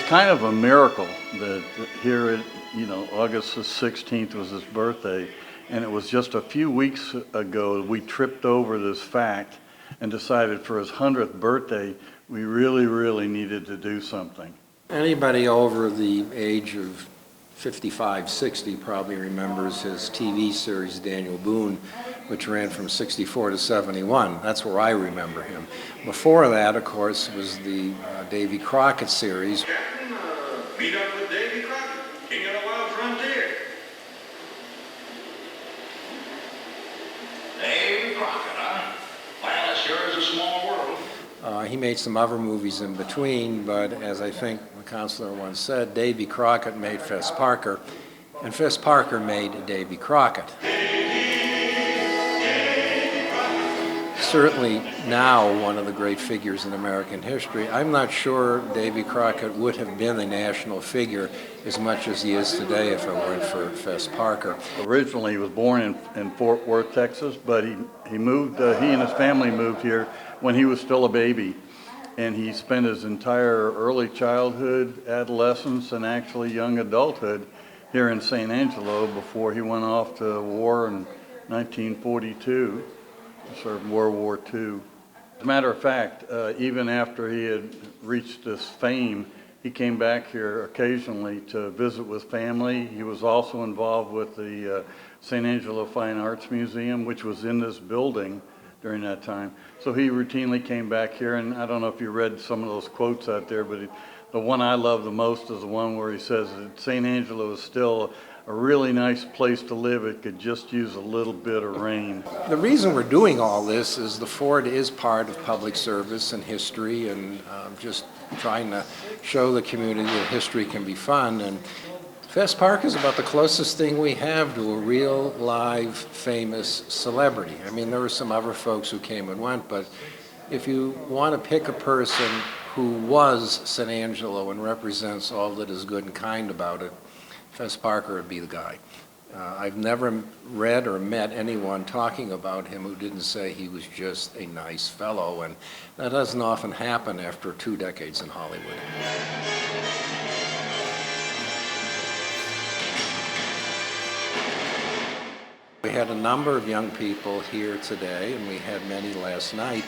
kind of a miracle that here at, August the 16th was his birthday, and it was just a few weeks ago we tripped over this fact and decided for his 100th birthday we really needed to do something. Anybody over the age of 55, 60 probably remembers his TV series Daniel Boone, which ran from 64 to 71. That's where I remember him. Before that, of course, was the Davy Crockett series. Captain, meet up with Davy Crockett, king of the wild frontier. Davy Crockett, huh? Well, it sure is a small world. He made some other movies in between, but as I think the counselor once said, Davy Crockett made Fess Parker, and Fess Parker made Davy Crockett. Certainly now one of the great figures in American history. I'm not sure Davy Crockett would have been a national figure as much as he is today if it weren't for Fess Parker. Originally he was born in Fort Worth, Texas, but he moved, he and his family moved here when he was still a baby. And he spent his entire early childhood, adolescence, and actually young adulthood here in St. Angelo before he went off to war in 1942. Served World War II. As a matter of fact, even after he had reached this fame, he came back here occasionally to visit with family. He was also involved with the St. Angelo Fine Arts Museum, which was in this building during that time. So he routinely came back here, and I don't know if you read some of those quotes out there, but the one I love the most is the one where he says that St. Angelo is still a really nice place to live. It could just use a little bit of rain. The reason we're doing all this is the fort is part of public service and history, and just trying to show the community that history can be fun. And Fess Park is about the closest thing we have to a real, live, famous celebrity. I mean, there were some other folks who came and went, but if you want to pick a person who was St. Angelo and represents all that is good and kind about it, Fess Parker would be the guy. I've never read or met anyone talking about him who didn't say he was just a nice fellow, and that doesn't often happen after 2 decades in Hollywood. We had a number of young people here today, and we had many last night,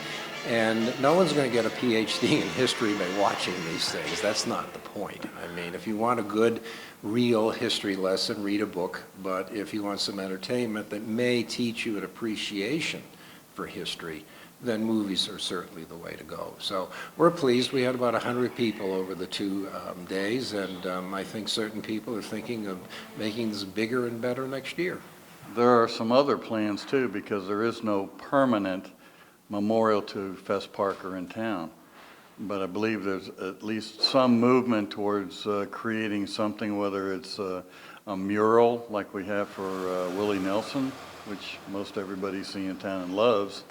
and no one's going to get a PhD in history by watching these things. That's not the point. I mean, if you want a good, real history lesson, read a book, but if you want some entertainment that may teach you an appreciation for history, then movies are certainly the way to go. So we're pleased. We had about 100 people over the 2 days, and I think certain people are thinking of making this bigger and better next year. There are some other plans too, because there is no permanent memorial to Fess Parker in town. But I believe there's at least some movement towards creating something, whether it's a mural like we have for Willie Nelson, which most everybody sees in town and loves,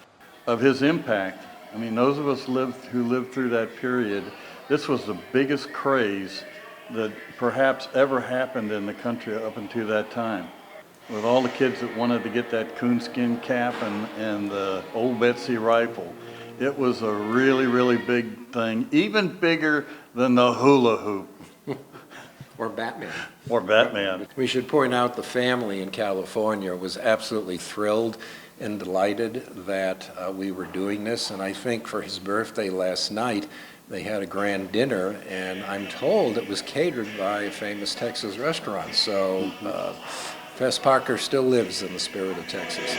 of his impact. I mean, those of us who lived through that period, this was the biggest craze that perhaps ever happened in the country up until that time. With all the kids that wanted to get that coonskin cap and the old Betsy rifle. It was a really big thing, even bigger than the hula hoop. Or Batman. Or Batman. We should point out the family in California was absolutely thrilled and delighted that we were doing this, and I think for his birthday last night, they had a grand dinner, and I'm told it was catered by a famous Texas restaurant. So Fess Parker still lives in the spirit of Texas.